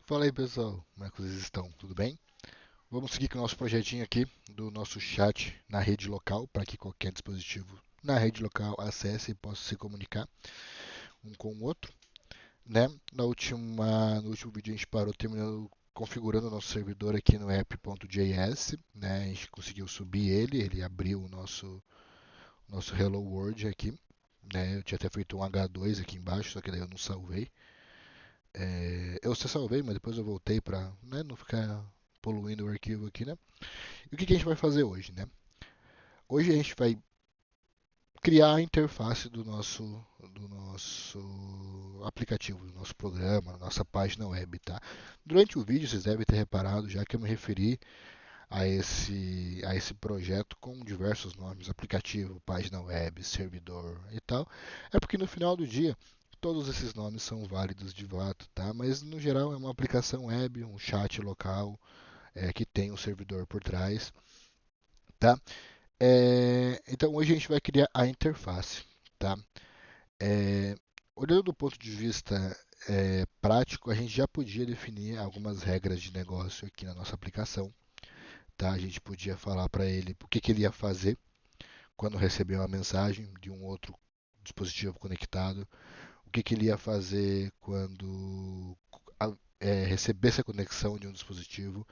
Fala aí pessoal, como é que vocês estão? Tudo bem? Vamos seguir com o nosso projetinho aqui do nosso chat na rede local, para que qualquer dispositivo na rede local acesse e possa se comunicar um com o outro, né? No último vídeo a gente parou terminando configurando o nosso servidor aqui no app.js, né? A gente conseguiu subir ele abriu o nosso Hello World aqui, né? Eu tinha até feito um H2 aqui embaixo, só que daí eu não salvei. Eu só salvei, mas depois eu voltei para, né, não ficar poluindo o arquivo aqui, né? E o que a gente vai fazer hoje, né? Hoje a gente vai criar a interface do nosso aplicativo, do nosso programa, da nossa página web, tá? Durante o vídeo vocês devem ter reparado já que eu me referi a esse projeto com diversos nomes, aplicativo, página web, servidor e tal. É porque no final do dia todos esses nomes são válidos de fato, tá? Mas no geral é uma aplicação web, um chat local que tem um servidor por trás, tá? Então hoje a gente vai criar a interface, tá? É, Olhando do ponto de vista prático, a gente já podia definir algumas regras de negócio aqui na nossa aplicação, tá? A gente podia falar para ele o que, que ele ia fazer quando receber uma mensagem de um outro dispositivo conectado, o que, que ele ia fazer quando recebesse a conexão de um dispositivo,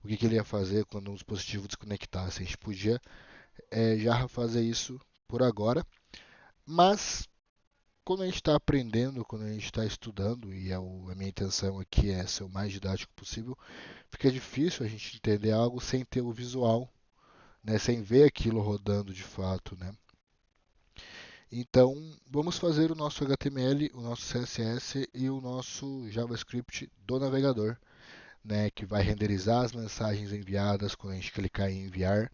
o que, que ele ia fazer quando um dispositivo desconectasse. A gente podia já fazer isso por agora, mas quando a gente está aprendendo, quando a gente está estudando, e a minha intenção aqui é ser o mais didático possível, fica difícil a gente entender algo sem ter o visual, né, sem ver aquilo rodando de fato, né? Então, vamos fazer o nosso HTML, o nosso CSS e o nosso JavaScript do navegador, né, que vai renderizar as mensagens enviadas quando a gente clicar em enviar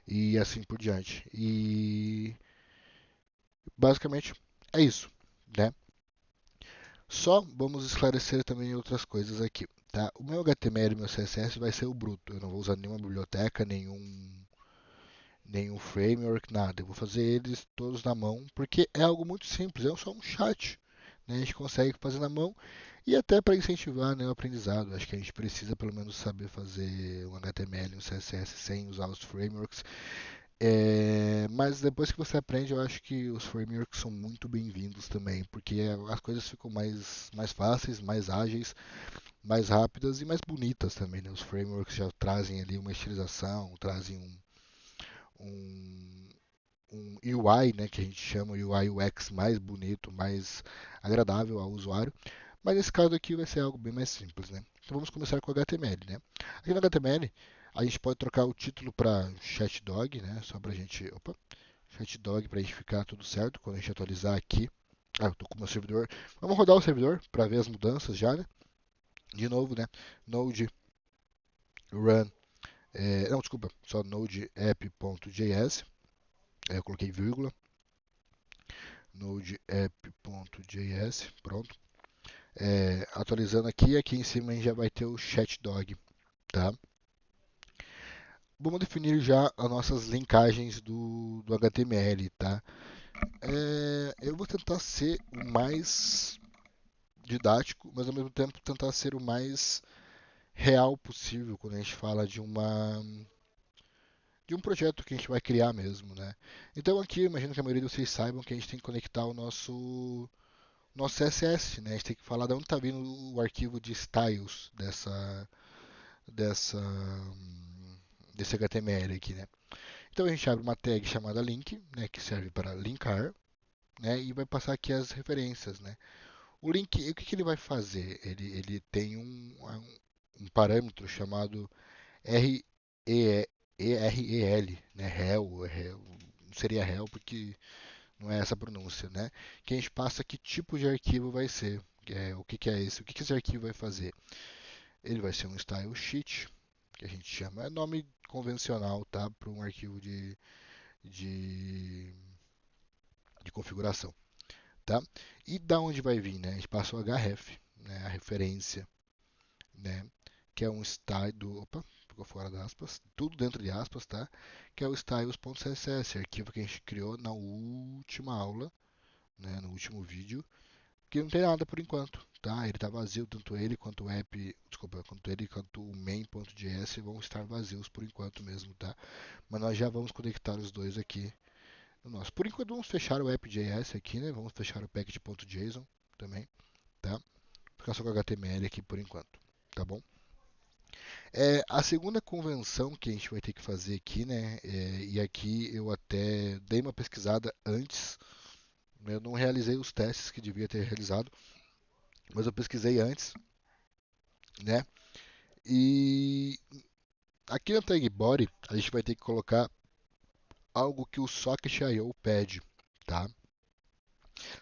e assim por diante. E basicamente é isso, né? Só vamos esclarecer também outras coisas aqui, tá? O meu HTML e meu CSS vai ser o bruto. Eu não vou usar nenhuma biblioteca, nenhum framework, nada. Eu vou fazer eles todos na mão, porque é algo muito simples. É só um chat, né? A gente consegue fazer na mão e até para incentivar, né, o aprendizado. Acho que a gente precisa pelo menos saber fazer um HTML e um CSS sem usar os frameworks. Mas depois que você aprende, eu acho que os frameworks são muito bem-vindos também, porque as coisas ficam mais fáceis, mais ágeis, mais rápidas e mais bonitas também, né? Os frameworks já trazem ali uma estilização, trazem um, um UI, né, que a gente chama UI UX mais bonito, mais agradável ao usuário. Mas nesse caso aqui vai ser algo bem mais simples, né? Então vamos começar com o HTML, né? Aqui no HTML a gente pode trocar o título para ChatDog, né? Só para a gente, opa, ChatDog para a gente ficar tudo certo quando a gente atualizar aqui. Ah, eu tô com o meu servidor. Vamos rodar o servidor para ver as mudanças já, né? De novo, né? Node run, não, desculpa, só node app.js. Eu coloquei vírgula, node app.js, pronto. Atualizando aqui em cima a gente já vai ter o ChatDog, tá? Vamos definir já as nossas linkagens do HTML, tá? Eu vou tentar ser o mais didático, mas ao mesmo tempo tentar ser o mais real possível quando a gente fala de um projeto que a gente vai criar mesmo, né? Então aqui, eu imagino que a maioria de vocês saibam que a gente tem que conectar o nosso CSS, né? A gente tem que falar de onde está vindo o arquivo de styles dessa desse HTML aqui, né? Então a gente abre uma tag chamada link, né, que serve para linkar, né, e vai passar aqui as referências, né. O link, o que, que ele vai fazer? Ele tem um parâmetro chamado REL, né, rel, não seria rel porque não é essa a pronúncia, né, que a gente passa que tipo de arquivo vai ser, o que, que é esse, o que, que esse arquivo vai fazer. Ele vai ser um style sheet, que a gente chama, é nome convencional, tá, para um arquivo de, de configuração, tá? E da onde vai vir, né? A gente passa o href, né? A referência, né? Que é um style do, opa, ficou fora das aspas, tudo dentro de aspas, tá? Que é o styles.css, arquivo que a gente criou na última aula, né? No último vídeo, que não tem nada por enquanto, tá? Ele está vazio, tanto ele quanto o app, desculpa, quanto ele quanto o main.js vão estar vazios por enquanto mesmo, tá? Mas nós já vamos conectar os dois aqui no nosso. Por enquanto vamos fechar o app.js aqui, né? Vamos fechar o package.json também, tá? Ficar só com HTML aqui por enquanto, tá bom? A segunda convenção que a gente vai ter que fazer aqui, né? E aqui eu até dei uma pesquisada antes. Eu não realizei os testes que devia ter realizado, mas eu pesquisei antes, né? E aqui na tag body a gente vai ter que colocar algo que o Socket.io pede, tá?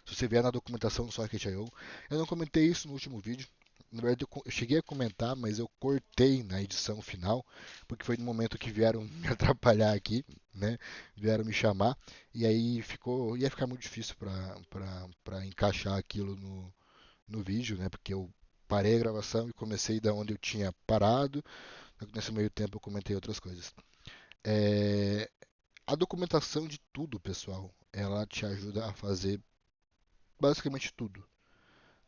Se você vier na documentação do Socket.io, eu não comentei isso no último vídeo. Na verdade, eu cheguei a comentar, mas eu cortei na edição final, porque foi no momento que vieram me atrapalhar aqui, né? Vieram me chamar, e aí ia ficar muito difícil para encaixar aquilo no vídeo, né? Porque eu parei a gravação e comecei da onde eu tinha parado. Nesse meio tempo eu comentei outras coisas. É, a documentação de tudo, pessoal, ela te ajuda a fazer basicamente tudo,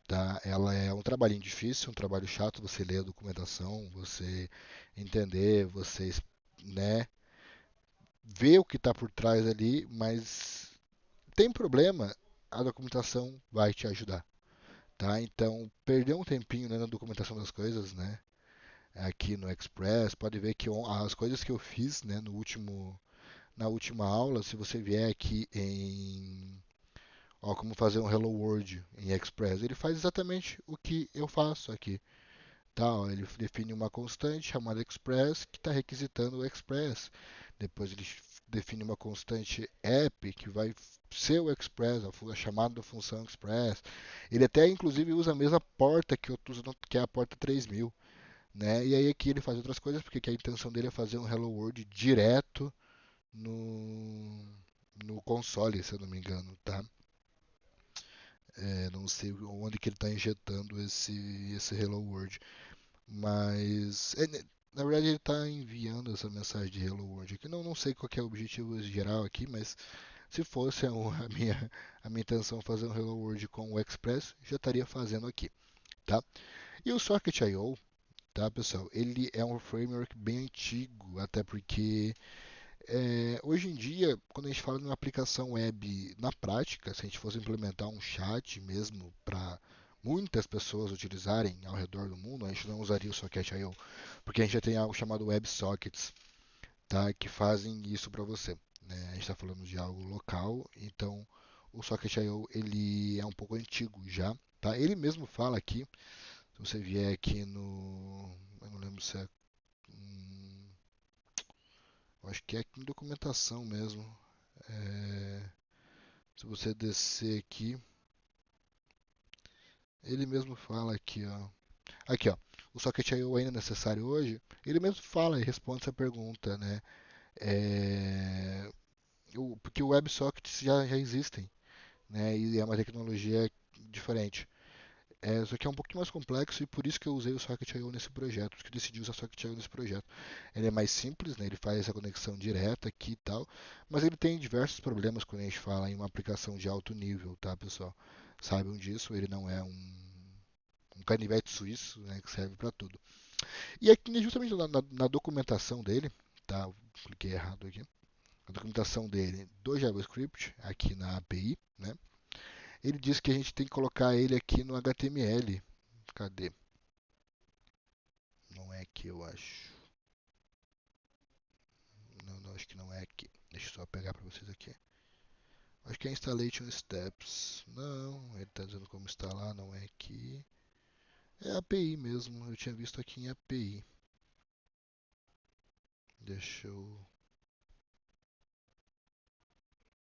tá? Ela é um trabalhinho difícil, um trabalho chato, você ler a documentação, você entender, você, né, ver o que está por trás ali, mas tem problema, a documentação vai te ajudar, tá? Então, perder um tempinho, né, na documentação das coisas, né? Aqui no Express, pode ver que as coisas que eu fiz, né, na última aula, se você vier aqui em como fazer um Hello World em Express, ele faz exatamente o que eu faço aqui. Tá, ó, ele define uma constante chamada Express que está requisitando o Express. Depois ele define uma constante app que vai ser o Express, a chamada da função Express. Ele até inclusive usa a mesma porta que eu uso, que é a porta 3000, né? E aí aqui ele faz outras coisas, porque a intenção dele é fazer um Hello World direto no console, se eu não me engano, tá? Não sei onde que ele está injetando esse Hello World, mas na verdade ele está enviando essa mensagem de Hello World aqui. Não sei qual que é o objetivo geral aqui, mas se fosse a minha intenção fazer um Hello World com o Express, já estaria fazendo aqui, tá? E o Socket.io, tá, pessoal? Ele é um framework bem antigo, até porque hoje em dia, quando a gente fala de uma aplicação web na prática, se a gente fosse implementar um chat mesmo para muitas pessoas utilizarem ao redor do mundo, a gente não usaria o Socket.io, porque a gente já tem algo chamado WebSockets, tá, que fazem isso para você, né? A gente está falando de algo local, então o Socket.io ele é um pouco antigo já, tá? Ele mesmo fala aqui, se você vier aqui eu não lembro se é, acho que é aqui em documentação mesmo. É, Se você descer aqui, ele mesmo fala aqui, ó. Aqui, ó. O Socket.io ainda é necessário hoje? Ele mesmo fala e responde essa pergunta, né? É, porque o WebSockets já existem, né? E é uma tecnologia diferente. Isso aqui é um pouquinho mais complexo e por isso que eu usei o Socket.io nesse projeto, porque eu decidi usar o Socket.io nesse projeto. Ele é mais simples, né? Ele faz essa conexão direta aqui e tal, mas ele tem diversos problemas quando a gente fala em uma aplicação de alto nível, tá, pessoal? Saibam disso, ele não é um canivete suíço, né, que serve para tudo. E aqui, justamente na documentação dele, tá? Eu cliquei errado aqui. A documentação dele do JavaScript, aqui na API, né? Ele diz que a gente tem que colocar ele aqui no HTML. Cadê? Não é aqui, eu acho. Não, acho que não é aqui. Deixa eu só pegar para vocês aqui. Acho que é Installation Steps. Não, ele está dizendo como instalar, não é aqui. É API mesmo, eu tinha visto aqui em API. Deixa eu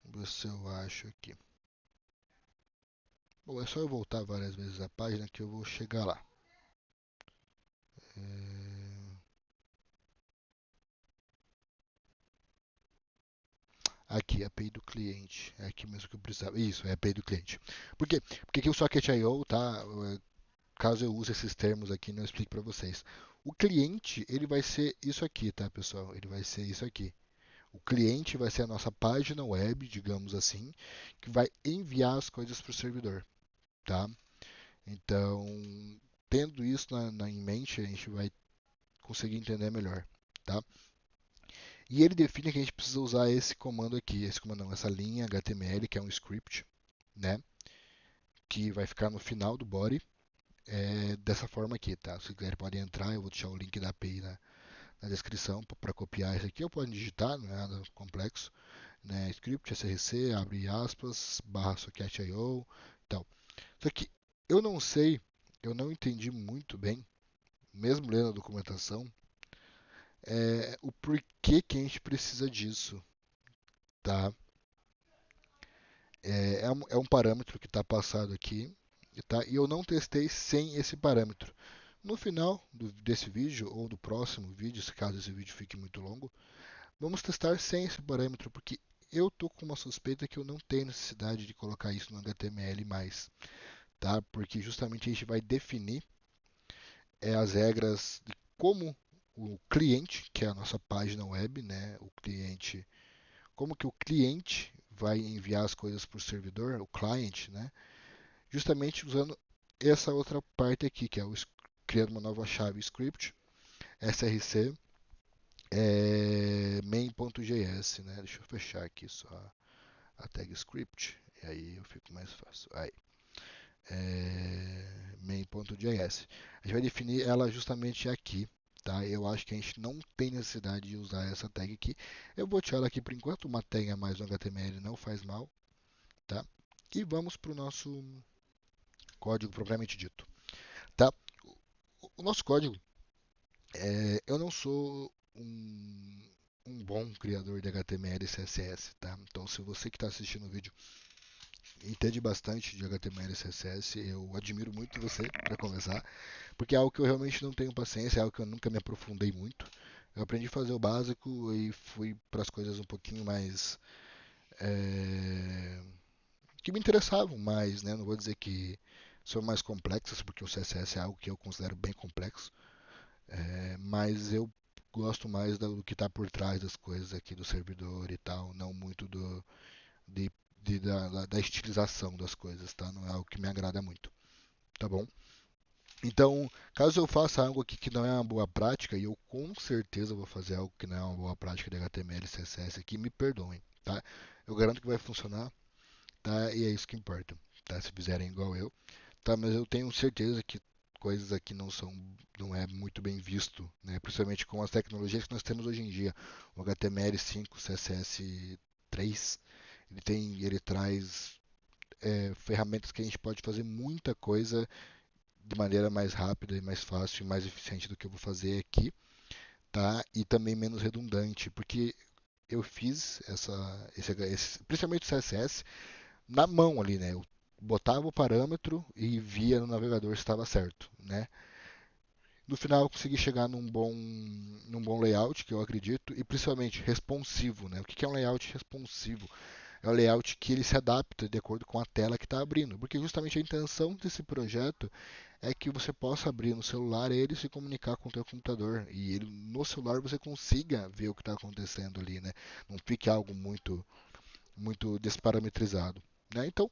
ver se eu acho aqui. Bom, é só eu voltar várias vezes a página que eu vou chegar lá. É... Aqui, API do cliente. É aqui mesmo que eu precisava. Isso, é API do cliente. Por quê? Porque aqui o Socket.io, tá? Caso eu use esses termos aqui, não explico para vocês. O cliente, ele vai ser isso aqui, tá, pessoal? Ele vai ser isso aqui. O cliente vai ser a nossa página web, digamos assim, que vai enviar as coisas para o servidor, tá? Então, tendo isso em mente, a gente vai conseguir entender melhor, tá? E ele define que a gente precisa usar esse comando aqui, esse comando não, essa linha HTML, que é um script, né? Que vai ficar no final do body, dessa forma aqui, tá? Se quiser pode entrar, eu vou deixar o link da API na descrição para copiar isso aqui, ou pode digitar, não é nada complexo, né? Script, src, abre aspas, barra socket.io e tal. Só que eu não sei, eu não entendi muito bem, mesmo lendo a documentação, o porquê que a gente precisa disso, tá? É um parâmetro que está passado aqui, tá? E eu não testei sem esse parâmetro. No final desse vídeo, ou do próximo vídeo, se caso esse vídeo fique muito longo, vamos testar sem esse parâmetro, porque eu tô com uma suspeita que eu não tenho necessidade de colocar isso no HTML mais, tá? Porque justamente a gente vai definir as regras de como o cliente, que é a nossa página web, né? O cliente, como que o cliente vai enviar as coisas para o servidor, o client, né? Justamente usando essa outra parte aqui, que é criando uma nova chave script, src main.js, né? Deixa eu fechar aqui só a tag script, e aí eu fico mais fácil. Aí, main.js. A gente vai definir ela justamente aqui, tá? Eu acho que a gente não tem necessidade de usar essa tag aqui. Eu vou tirar ela aqui por enquanto, uma tag a mais no HTML não faz mal, tá? E vamos para o nosso código propriamente dito, tá? O nosso código, eu não sou um bom criador de HTML e CSS, tá? Então, se você que está assistindo o vídeo entende bastante de HTML e CSS, eu admiro muito você para começar, porque é algo que eu realmente não tenho paciência, é algo que eu nunca me aprofundei muito. Eu aprendi a fazer o básico e fui para as coisas um pouquinho mais é, que me interessavam mais, né? Não vou dizer que são mais complexas, porque o CSS é algo que eu considero bem complexo, mas eu gosto mais do que está por trás das coisas aqui do servidor e tal, não muito de, da estilização das coisas, tá? Não é algo que me agrada muito, tá bom? Então, caso eu faça algo aqui que não é uma boa prática, e eu com certeza vou fazer algo que não é uma boa prática de HTML e CSS aqui, me perdoem, tá? Eu garanto que vai funcionar, tá? E é isso que importa, tá? Se fizerem igual eu, tá? Mas eu tenho certeza que coisas aqui não é muito bem visto, né? Principalmente com as tecnologias que nós temos hoje em dia, o HTML5, CSS3, ele traz ferramentas que a gente pode fazer muita coisa de maneira mais rápida e mais fácil e mais eficiente do que eu vou fazer aqui, tá? E também menos redundante, porque eu fiz principalmente o CSS na mão ali, né? Eu botava o parâmetro e via no navegador se estava certo, né? No final eu consegui chegar num bom layout, que eu acredito, e principalmente responsivo, né? O que é um layout responsivo? É um layout que ele se adapta de acordo com a tela que está abrindo, porque justamente a intenção desse projeto é que você possa abrir no celular ele e se comunicar com o teu computador e ele no celular você consiga ver o que está acontecendo ali, né? Não fique algo muito desparametrizado, né? Então,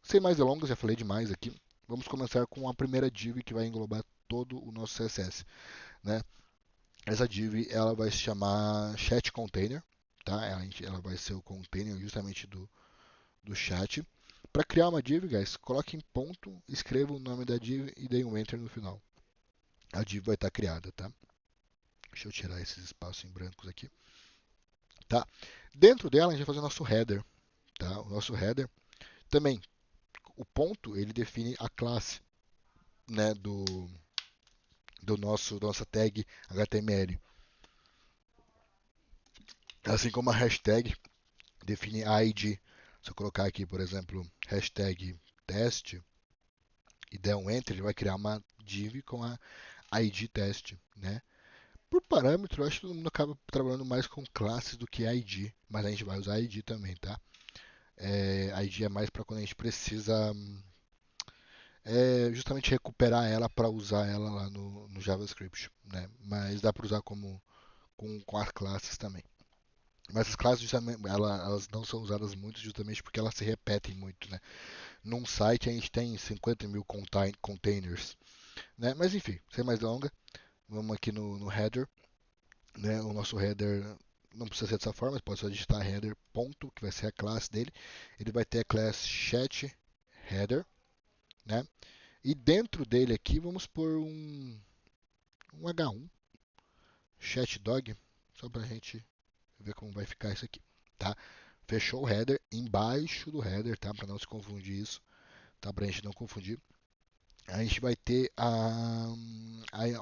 sem mais delongas, já falei demais aqui. Vamos começar com a primeira div que vai englobar todo o nosso CSS, né? Essa div ela vai se chamar chat container, tá? Ela vai ser o container justamente do chat. Para criar uma div, guys, coloque em ponto, escreva o nome da div e dê um enter no final. A div vai estar criada, tá? Deixa eu tirar esses espaços em brancos aqui, tá? Dentro dela a gente vai fazer o nosso header, tá? O nosso header também, o ponto ele define a classe, né, da nossa tag HTML, assim como a hashtag define a ID. Se eu colocar aqui, por exemplo, hashtag teste e der um enter, ele vai criar uma div com a ID teste, né? Por parâmetro, eu acho que todo mundo acaba trabalhando mais com classes do que ID, mas a gente vai usar ID também, tá? ID é mais para quando a gente precisa justamente recuperar ela para usar ela lá no JavaScript, né? Mas dá para usar com as classes também. Mas as classes justamente, elas não são usadas muito justamente porque elas se repetem muito, né? num site a gente tem 50 mil containers, né? Mas enfim, sem mais delongas, vamos aqui no header, né? O nosso header não precisa ser dessa forma, pode só digitar header ponto, que vai ser a classe dele. Ele vai ter a classe chat header, né? E dentro dele aqui vamos pôr um H1 chat dog, só para a gente ver como vai ficar isso aqui, tá? Fechou o header, embaixo do header, tá? Para não se confundir isso, tá? Para a gente não confundir. A gente vai ter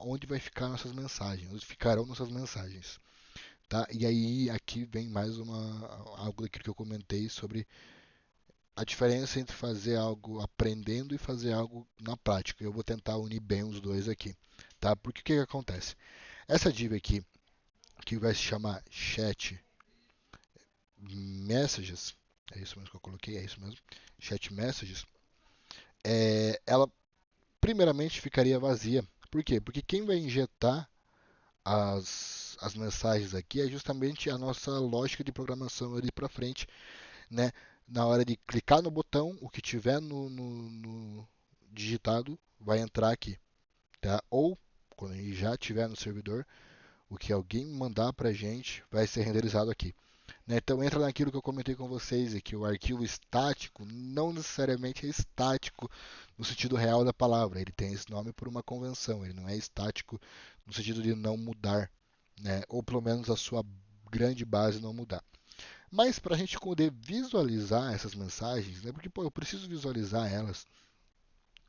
onde vai ficar nossas mensagens, onde ficarão nossas mensagens, tá? E aí aqui vem mais algo daquilo que eu comentei sobre a diferença entre fazer algo aprendendo e fazer algo na prática. Eu vou tentar unir bem os dois aqui, tá? Porque o que acontece? Essa div aqui, que vai se chamar chat messages, é isso mesmo que eu coloquei, é isso mesmo, chat messages, ela primeiramente ficaria vazia. Por quê? Porque quem vai injetar as mensagens aqui é justamente a nossa lógica de programação ali para frente, né? Na hora de clicar no botão, o que tiver no digitado vai entrar aqui, tá? Ou quando ele já estiver no servidor, o que alguém mandar para a gente vai ser renderizado aqui. Né? Então entra naquilo que eu comentei com vocês, que o arquivo estático não necessariamente é estático no sentido real da palavra. Ele tem esse nome por uma convenção. Ele não é estático no sentido de não mudar, né? Ou pelo menos a sua grande base não mudar. Mas para a gente poder visualizar essas mensagens, né? Porque pô, eu preciso visualizar elas,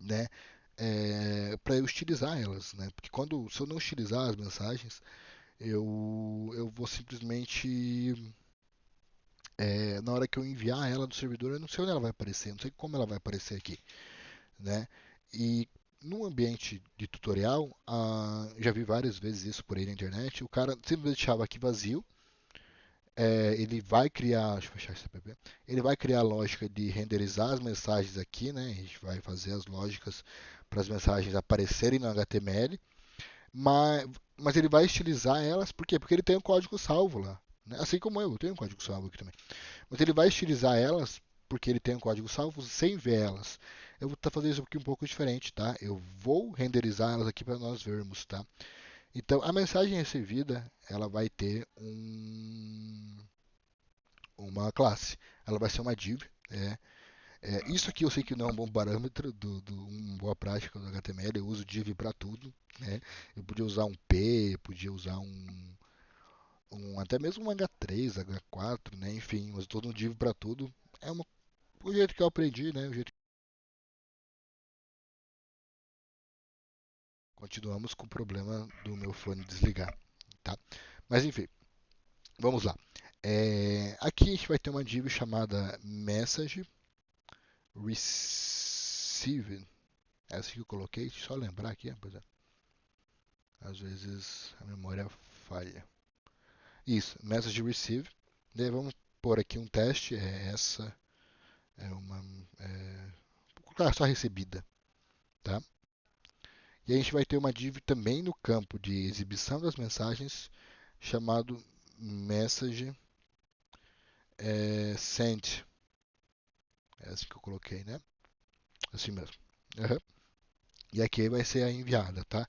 né? Para eu estilizar elas, né? Porque se eu não estilizar as mensagens, eu vou simplesmente na hora que eu enviar ela do servidor, eu não sei onde ela vai aparecer, não sei como ela vai aparecer aqui, né? E no ambiente de tutorial, já vi várias vezes isso por aí na internet, o cara simplesmente deixava aqui vazio, ele vai criar, deixa eu fechar esse app, ele vai criar a lógica de renderizar as mensagens aqui, né? A gente vai fazer as lógicas para as mensagens aparecerem no HTML, mas, mas ele vai estilizar elas, por quê? Porque ele tem um código salvo lá, né? Assim como eu tenho um código salvo aqui também. Mas ele vai estilizar elas, porque ele tem um código salvo, sem ver elas. Eu vou fazer isso aqui um pouco diferente, tá? Eu vou renderizar elas aqui para nós vermos, tá? Então, a mensagem recebida, ela vai ter uma classe. Ela vai ser uma div. Isso aqui eu sei que não é um bom parâmetro, uma boa prática do HTML. Eu uso div para tudo, né? Eu podia usar um P, eu podia usar até mesmo um H3, H4, né? Enfim, mas todo um div para tudo. É o jeito que eu aprendi, né? O jeito. Continuamos com o problema do meu fone desligar, tá? Mas enfim, vamos lá. Aqui a gente vai ter uma div chamada message receive. Essa que eu coloquei, deixa eu só lembrar aqui, rapaziada. Às vezes a memória falha. Isso, message receive. Daí vamos pôr aqui um teste. Essa é uma. Só recebida, tá? E a gente vai ter uma div também no campo de exibição das mensagens chamado message send. É assim que eu coloquei, né? Assim mesmo. Uhum. E aqui vai ser a enviada, tá?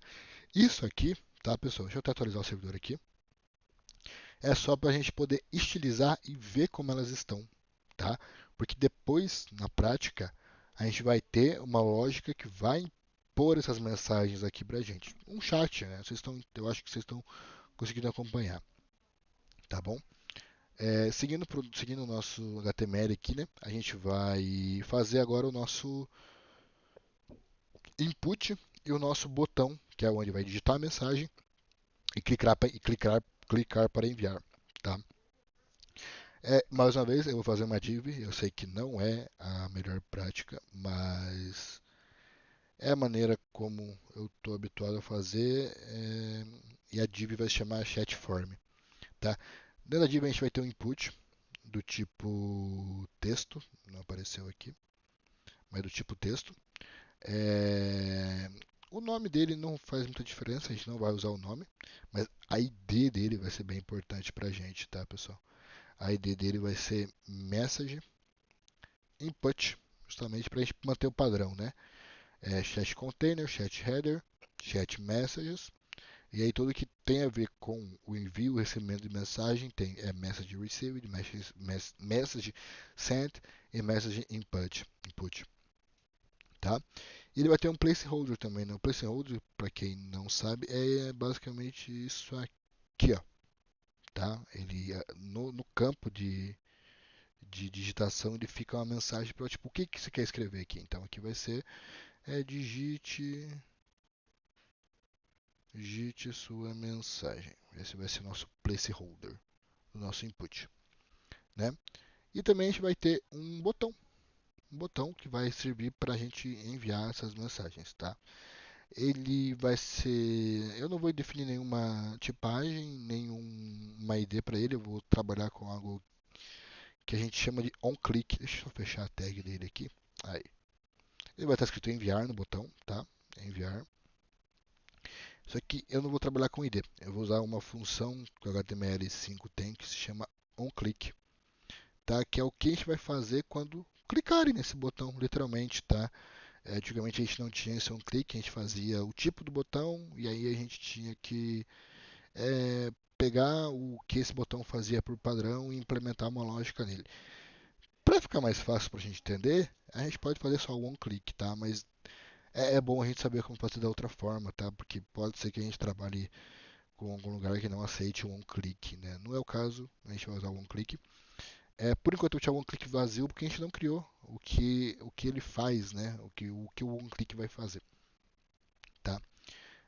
Isso aqui, tá, pessoal? Deixa eu até atualizar o servidor aqui. É só para a gente poder estilizar e ver como elas estão, tá? Porque depois, na prática, a gente vai ter uma lógica que vai impor essas mensagens aqui para a gente. Um chat, né? Eu acho que vocês estão conseguindo acompanhar, tá bom? Seguindo o nosso HTML aqui, né? A gente vai fazer agora o nosso input e o nosso botão, que é onde vai digitar a mensagem e clicar para enviar, tá? Mais uma vez, eu vou fazer uma div. Eu sei que não é a melhor prática, mas é a maneira como eu estou habituado a fazer. E a div vai se chamar chatform, tá? Dentro da div a gente vai ter um input do tipo texto, não apareceu aqui, mas do tipo texto. É, O nome dele não faz muita diferença, a gente não vai usar o nome, mas a ID dele vai ser bem importante para a gente, tá, pessoal? A ID dele vai ser message input. justamente para a gente manter o padrão, né? Chat container, chat header, chat messages, e aí tudo que tem a ver com o envio e recebimento de mensagem tem message received, message sent e message input, tá? E ele vai ter um placeholder também, né? O placeholder, para quem não sabe, é basicamente isso aqui, ó, tá? Ele no campo de digitação ele fica uma mensagem para tipo o que que você quer escrever aqui. Então aqui vai ser digite sua mensagem. Esse vai ser o nosso placeholder, o nosso input, né? E também a gente vai ter um botão que vai servir para a gente enviar essas mensagens, tá? Ele vai ser, eu não vou definir nenhuma tipagem, nenhuma ID para ele, eu vou trabalhar com algo que a gente chama de onClick. Deixa eu fechar a tag dele aqui. Aí. Ele vai estar escrito enviar no botão, tá? Enviar. Só que eu não vou trabalhar com ID. Eu vou usar uma função que o HTML5 tem que se chama onClick, tá? Que é o que a gente vai fazer quando clicarem nesse botão, literalmente, tá? Antigamente a gente não tinha esse onClick, a gente fazia o tipo do botão e aí a gente tinha que pegar o que esse botão fazia por padrão e implementar uma lógica nele. Para ficar mais fácil para a gente entender, a gente pode fazer só o one-click, tá? Mas é bom a gente saber como fazer da outra forma, tá? Porque pode ser que a gente trabalhe com algum lugar que não aceite o one-click, né? Não é o caso, a gente vai usar o one-click. Por enquanto eu tinha o one-click vazio porque a gente não criou o que ele faz, né? O que o one-click vai fazer, tá?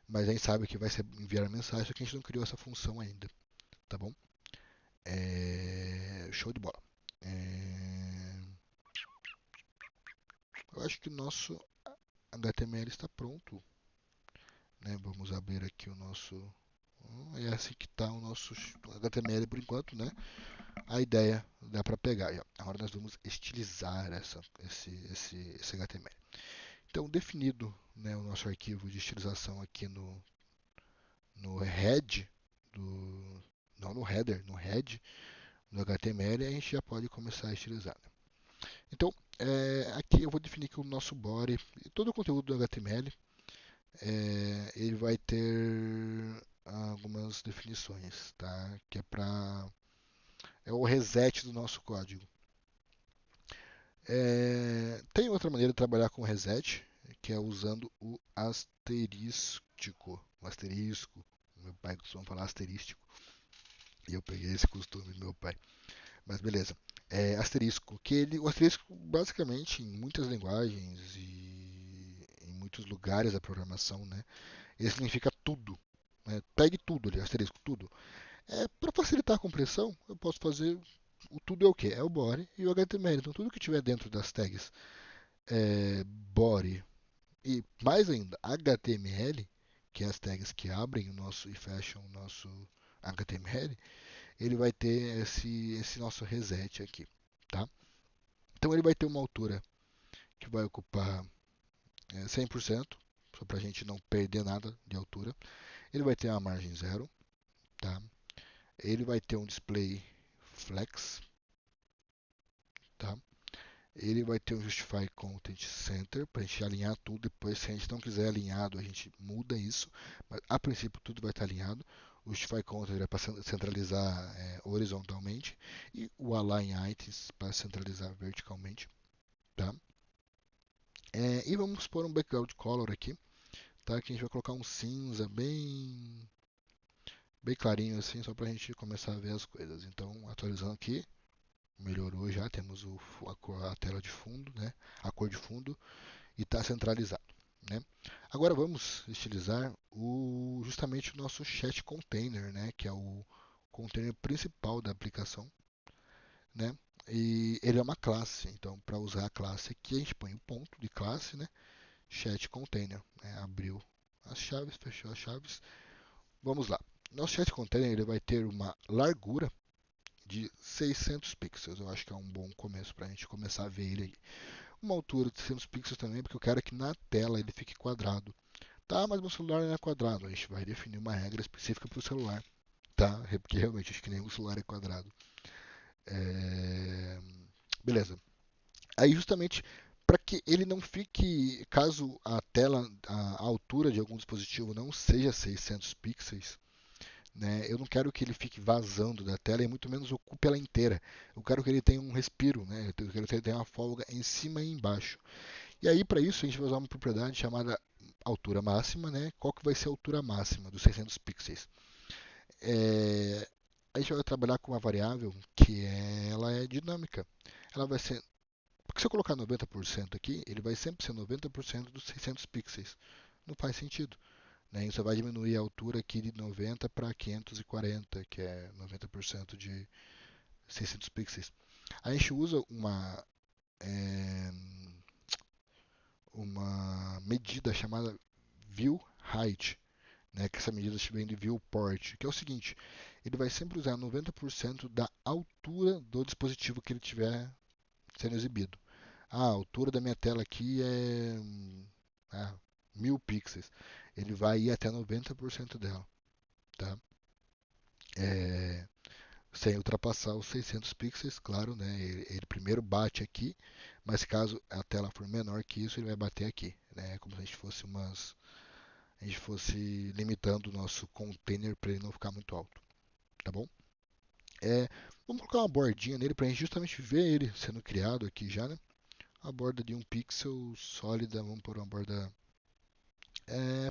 Mas a gente sabe que vai ser enviar a mensagem, só que a gente não criou essa função ainda, tá bom? Show de bola. Eu acho que o nosso HTML está pronto, né? Vamos abrir aqui o nosso. É assim que está o nosso HTML por enquanto, né? A ideia dá para pegar. Agora nós vamos estilizar esse HTML. Então, definido, né, o nosso arquivo de estilização aqui no head, não no header, no head do HTML, a gente já pode começar a estilizar. Né? Então, aqui eu vou definir que o nosso body, todo o conteúdo do HTML, ele vai ter algumas definições, tá? Que é o reset do nosso código. Tem outra maneira de trabalhar com reset, que é usando o asterístico. O asterisco. Meu pai costuma falar asterístico. E eu peguei esse costume do meu pai. Mas beleza. Asterisco. O asterisco, basicamente, em muitas linguagens e em muitos lugares da programação, né? Ele significa tudo. Né? Pegue tudo ali, asterisco, tudo. Para facilitar a compreensão, eu posso fazer. O tudo é o que? É o body e o HTML. Então, tudo que tiver dentro das tags body e mais ainda HTML, que é as tags que abrem o nosso e fecham o nosso HTML, ele vai ter esse nosso reset aqui, tá? Então ele vai ter uma altura que vai ocupar 100%, só para a gente não perder nada de altura. Ele vai ter uma margem zero, tá? Ele vai ter um display flex, tá? Ele vai ter um Justify Content Center para a gente alinhar tudo. Depois, se a gente não quiser alinhado, a gente muda isso. Mas a princípio, tudo vai estar alinhado. O Justify Content é para centralizar horizontalmente e o Align Items para centralizar verticalmente. Tá? E vamos pôr um background color aqui, tá? Que a gente vai colocar um cinza bem clarinho assim, só para a gente começar a ver as coisas. Então, atualizando aqui, melhorou já, temos a tela de fundo, né? A cor de fundo e está centralizado. Né? Agora vamos estilizar justamente o nosso chat container, né? Que é o container principal da aplicação. Né? E ele é uma classe, então para usar a classe aqui a gente põe o ponto de classe, né? Chat container, né? Abriu as chaves, fechou as chaves. Vamos lá. Nosso chat container ele vai ter uma largura de 600 pixels. Eu acho que é um bom começo para a gente começar a ver ele aí. Uma altura de 600 pixels também, porque eu quero que na tela ele fique quadrado. Tá, mas meu celular não é quadrado. A gente vai definir uma regra específica para o celular. Tá? Porque realmente acho que nenhum celular é quadrado. Beleza. Aí justamente para que ele não fique, caso a tela, a altura de algum dispositivo não seja 600 pixels, né? Eu não quero que ele fique vazando da tela e muito menos ocupe ela inteira. Eu quero que ele tenha um respiro, né? Eu quero que ele tenha uma folga em cima e embaixo. E aí, para isso, a gente vai usar uma propriedade chamada altura máxima, né? Qual que vai ser a altura máxima dos 600 pixels? É, a gente vai trabalhar com uma variável que ela é dinâmica. Ela vai ser, porque se eu colocar 90% aqui, ele vai sempre ser 90% dos 600 pixels. Não faz sentido, né? Isso vai diminuir a altura aqui de 90 para 540, que é 90% de 600 pixels. A gente usa é, uma medida chamada view height, né, que essa medida vem de viewport, que é o seguinte, ele vai sempre usar 90% da altura do dispositivo que ele tiver sendo exibido. Ah, a altura da minha tela aqui é 1000 pixels. Ele vai ir até 90% dela, tá? É, sem ultrapassar os 600 pixels, claro, né? Ele primeiro bate aqui, mas caso a tela for menor que isso, ele vai bater aqui, né? Como se a gente fosse limitando o nosso container para ele não ficar muito alto, tá bom? Vamos colocar uma bordinha nele para a gente justamente ver ele sendo criado aqui já, né? A borda de 1 pixel sólida, vamos por uma borda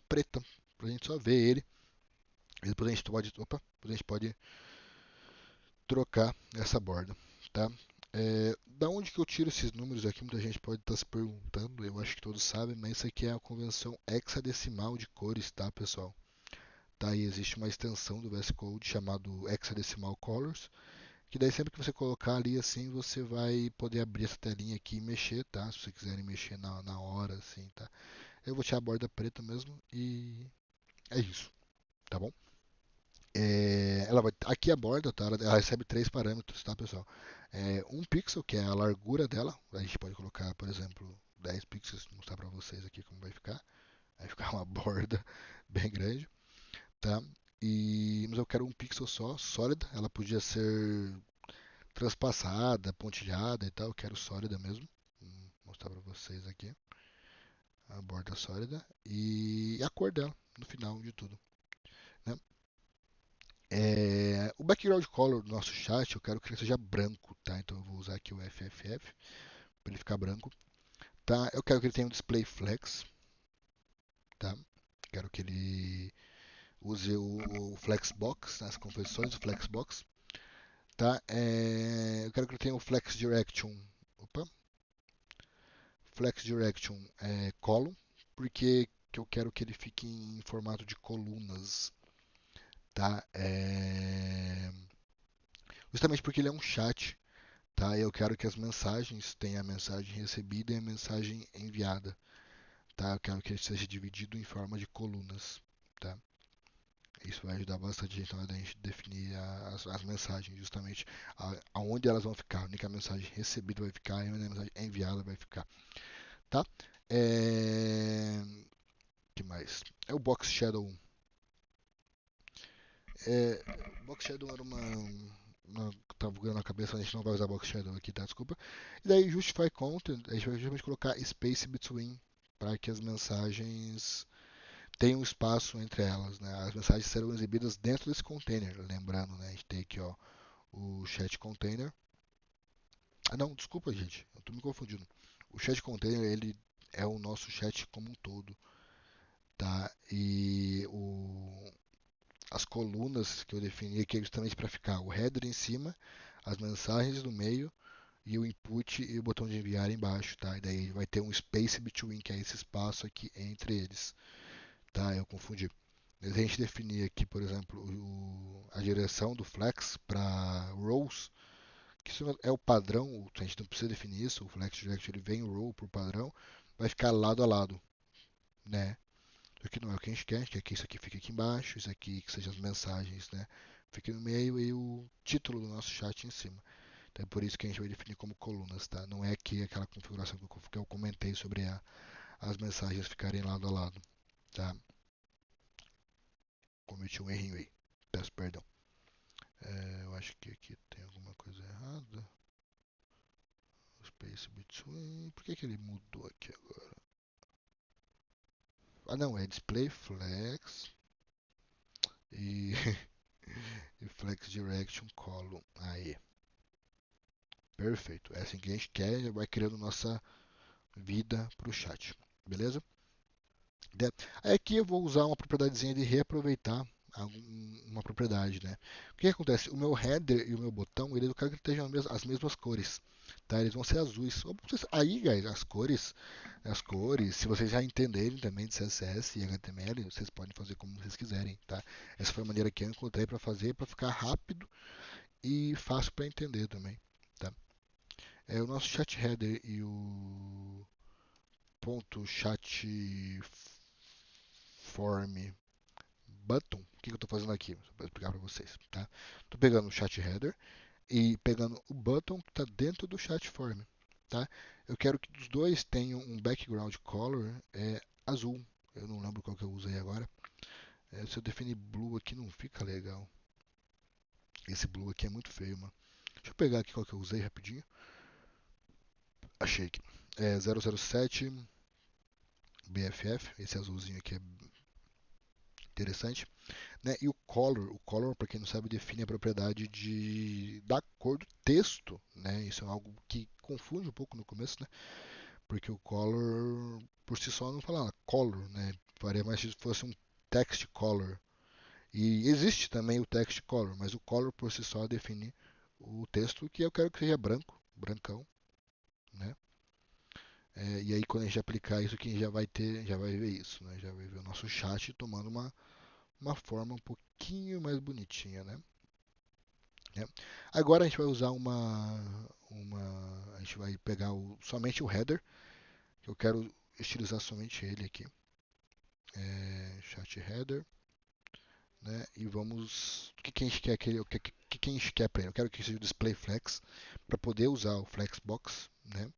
preta, para a gente só ver ele. E depois a gente pode trocar essa borda, tá? Da onde que eu tiro esses números aqui? Muita gente pode estar se perguntando, eu acho que todos sabem, mas isso aqui é a convenção hexadecimal de cores, tá, pessoal? Tá, e existe uma extensão do VS Code chamado Hexadecimal Colors, que daí sempre que você colocar ali assim, você vai poder abrir essa telinha aqui e mexer, tá? Se vocês quiserem mexer na hora, assim, tá? Eu vou tirar a borda preta mesmo e é isso, tá bom? Aqui a borda, tá? Ela recebe três parâmetros, tá, pessoal? 1 pixel, que é a largura dela. A gente pode colocar, por exemplo, 10 pixels, vou mostrar para vocês aqui como vai ficar. Vai ficar uma borda bem grande, tá? Mas eu quero 1 pixel só, sólida. Ela podia ser transpassada, pontilhada e tal. Eu quero sólida mesmo. Vou mostrar para vocês aqui a borda sólida e a cor dela no final de tudo, né? O background color do nosso chat eu quero que ele seja branco, tá? Então eu vou usar aqui o FFF para ele ficar branco, tá? Eu quero que ele tenha um display flex, tá? Quero que ele use o Flexbox, né, as configurações do Flexbox, tá? Eu quero que ele tenha o Flex Direction, opa, Flex Direction column, porque que eu quero que ele fique em formato de colunas, tá? Justamente porque ele é um chat, tá? Eu quero que as mensagens tenham a mensagem recebida e a mensagem enviada, tá? Eu quero que ele seja dividido em forma de colunas, tá? Isso vai ajudar bastante a gente na hora da gente definir as mensagens, justamente aonde elas vão ficar, onde que a mensagem recebida vai ficar e onde a mensagem enviada vai ficar, tá? É... que mais? É o Box Shadow. É... Box Shadow era tava bugando na cabeça, a gente não vai usar Box Shadow aqui, tá? Desculpa. E daí Justify Content, a gente vai justamente colocar Space Between para que as mensagens tenham um espaço entre elas, né? As mensagens serão exibidas dentro desse container, lembrando, né? A gente tem aqui, ó, o chat container. Ah, não, desculpa, gente, eu tô me confundindo. O chat container, ele é o nosso chat como um todo, tá? As colunas que eu defini aqui é justamente para ficar o header em cima, as mensagens no meio e o input e o botão de enviar embaixo, tá? E daí vai ter um space between, que é esse espaço aqui entre eles, tá? Eu confundi. A gente definir aqui, por exemplo, a direção do flex para rows, que isso é o padrão, a gente não precisa definir isso, o flex direct ele vem row por padrão, vai ficar lado a lado, né? Isso aqui não é o que a gente quer que isso aqui fique aqui embaixo, isso aqui que sejam as mensagens, né? Fique no meio e o título do nosso chat em cima. Então é por isso que a gente vai definir como colunas, tá? Não é aqui aquela configuração que eu comentei sobre as mensagens ficarem lado a lado, tá? Cometi um errinho aí. Peço perdão. Eu acho que aqui tem alguma coisa errada. Space between. Por que ele mudou aqui agora? Ah, não, é display flex e, e flex direction column. Aí, perfeito. É assim que a gente quer, já vai criando nossa vida para o chat, beleza? Aí aqui eu vou usar uma propriedadezinha de reaproveitar uma propriedade, né? O que acontece? O meu header e o meu botão, eu quero que estejam as mesmas cores, tá? Eles vão ser azuis. Aí, guys, as cores, se vocês já entenderem também de CSS e HTML, vocês podem fazer como vocês quiserem, tá? Essa foi a maneira que eu encontrei para fazer, para ficar rápido e fácil para entender também, tá? O nosso chat header e o ponto chat form button, o que eu estou fazendo aqui? Só para explicar para vocês, tá? Estou pegando o chat header e pegando o button que está dentro do chat form, tá? Eu quero que os dois tenham um background color azul. Eu não lembro qual que eu usei agora. Se eu definir blue aqui não fica legal. Esse blue aqui é muito feio, mano. Deixa eu pegar aqui qual que eu usei rapidinho. Achei aqui. 007 BFF. Esse azulzinho aqui é interessante. Né? E o color, para quem não sabe, define a propriedade da cor do texto. Né? Isso é algo que confunde um pouco no começo, né? Porque o color, por si só, não fala color, né? Faria mais se fosse um text color. E existe também o text color, mas o color por si só define o texto que eu quero que seja branco, brancão, né? E aí quando a gente aplicar isso aqui, já vai ver isso, né? Já vai ver o nosso chat tomando uma forma um pouquinho mais bonitinha, né? É. Agora a gente vai usar a gente vai pegar somente o header, que eu quero estilizar somente ele aqui. Chat header, né? E vamos, o que, que a gente quer que a gente quer para ele? Eu quero que seja o display flex para poder usar o flexbox, né?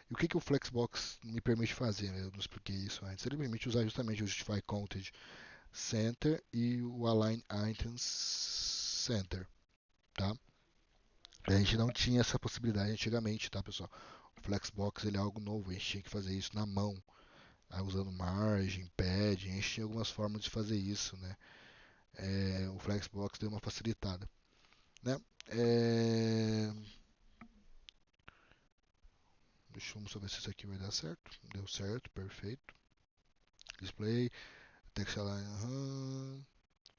E o que o flexbox me permite fazer? Eu não expliquei isso antes. Ele permite usar justamente o justify content center e o align items center, tá? A gente não tinha essa possibilidade antigamente, tá, pessoal? O Flexbox ele é algo novo, a gente tinha que fazer isso na mão, usando margem, padding, a gente tinha algumas formas de fazer isso, né? O Flexbox deu uma facilitada, né? É... Deixa eu ver se isso aqui vai dar certo. Deu certo, perfeito. Display, text align,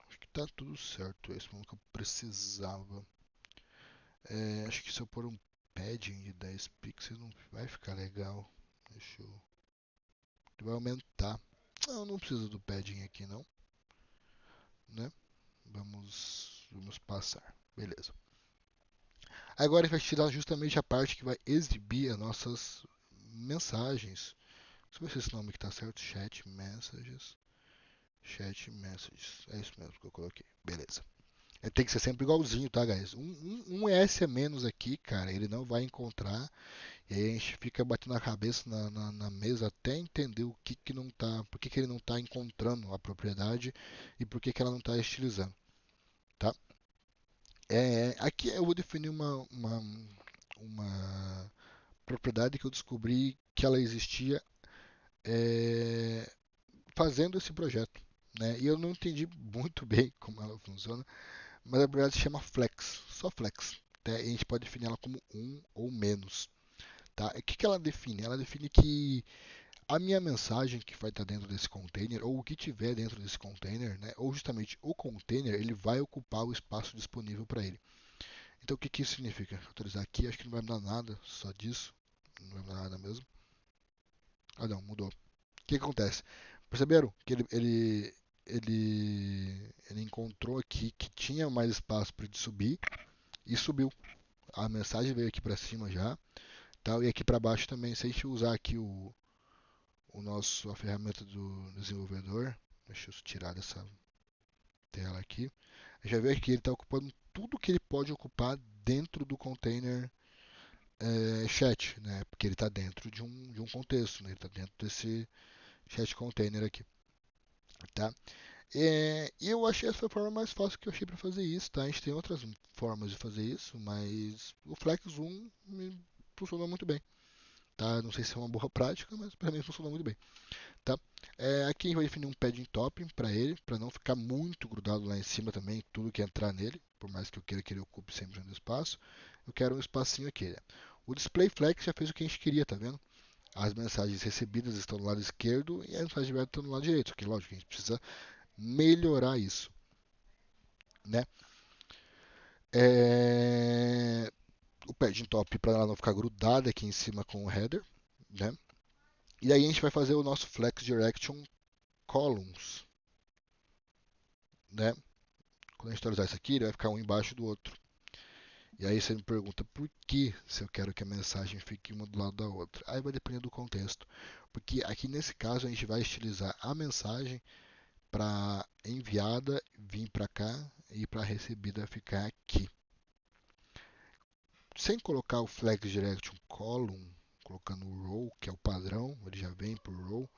acho que tá tudo certo. Esse foi o que eu precisava. Acho que se eu pôr um padding de 10 pixels não vai ficar legal. Deixa eu vai aumentar. Não, não preciso do padding aqui não, né? Vamos passar. Beleza. Agora a gente vai tirar justamente a parte que vai exibir as nossas mensagens. Deixa eu ver se esse nome aqui tá certo. Chat messages. Chat messages. É isso mesmo que eu coloquei. Beleza. Tem que ser sempre igualzinho, tá, guys? Um S a menos aqui, cara, ele não vai encontrar. E aí a gente fica batendo a cabeça na mesa até entender o que não tá, por que ele não está encontrando a propriedade e por que ela não está estilizando, tá? Aqui eu vou definir uma propriedade que eu descobri que ela existia fazendo esse projeto, né? E eu não entendi muito bem como ela funciona, mas a propriedade se chama flex, só flex. Tá? E a gente pode definir ela como um ou menos. Tá? O que ela define? Ela define que a minha mensagem que vai estar dentro desse container, ou o que tiver dentro desse container, né, ou justamente o container, ele vai ocupar o espaço disponível para ele. Então o que isso significa? Vou atualizar aqui, acho que não vai mudar nada só disso. Não vai mudar nada mesmo. Ah não, mudou. O que acontece? Perceberam que ele encontrou aqui que tinha mais espaço para ele subir e subiu. A mensagem veio aqui para cima já, tal, e aqui para baixo também. Se a gente usar aqui a ferramenta do desenvolvedor, deixa eu tirar dessa tela aqui, já vê que ele está ocupando tudo que ele pode ocupar dentro do container chat, né? Porque ele está dentro de um contexto, né? Ele está dentro desse chat container aqui, tá? E eu achei essa forma mais fácil que eu achei para fazer isso, tá? A gente tem outras formas de fazer isso, mas o Flex 1 me funcionou muito bem, tá? Não sei se é uma boa prática, mas para mim funciona muito bem, tá? Aqui a gente vai definir um padding top para ele, para não ficar muito grudado lá em cima também, tudo que entrar nele, por mais que eu queira que ele ocupe 100% do espaço, eu quero um espacinho aqui, né? O display flex já fez o que a gente queria, tá vendo? As mensagens recebidas estão no lado esquerdo e as mensagens enviadas estão no lado direito. Só que, lógico, a gente precisa melhorar isso, né? É... O padding top para ela não ficar grudada aqui em cima com o header, né? E aí a gente vai fazer o nosso flex direction columns, né? Quando a gente atualizar isso aqui, ele vai ficar um embaixo do outro. E aí você me pergunta por que se eu quero que a mensagem fique uma do lado da outra. Aí vai depender do contexto. Porque aqui nesse caso a gente vai estilizar a mensagem para enviada vir para cá e para recebida ficar aqui. Sem colocar o flex direction column, colocando o row, que é o padrão, ele já vem por row,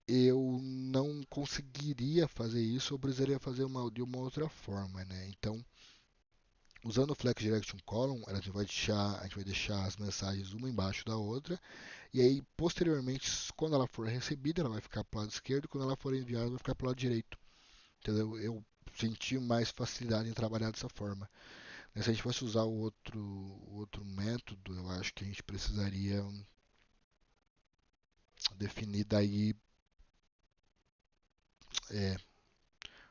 eu não conseguiria fazer isso, eu precisaria fazer de uma outra forma, né? Então, usando o Flex Direction Column, a gente vai deixar as mensagens uma embaixo da outra, e aí, posteriormente, quando ela for recebida, ela vai ficar para o lado esquerdo, quando ela for enviada, ela vai ficar para o lado direito. Entendeu? Eu senti mais facilidade em trabalhar dessa forma. Se a gente fosse usar o outro método, eu acho que a gente precisaria definir daí, é,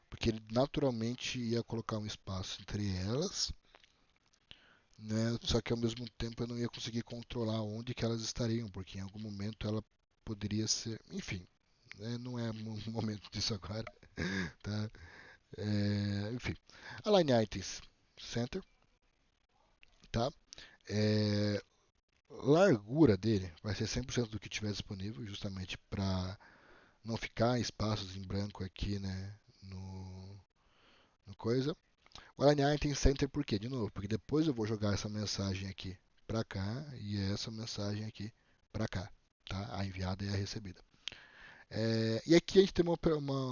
porque ele naturalmente ia colocar um espaço entre elas, né? Só que ao mesmo tempo eu não ia conseguir controlar onde que elas estariam, porque em algum momento ela poderia ser, enfim, né? Não é o momento disso agora, tá? Enfim, align items center, tá? É, largura dele vai ser 100% do que tiver disponível, justamente para não ficar espaços em branco aqui, né? No coisa. O align item center por quê? De novo, porque depois eu vou jogar essa mensagem aqui para cá e essa mensagem aqui para cá, tá? A enviada e a recebida. E aqui a gente tem uma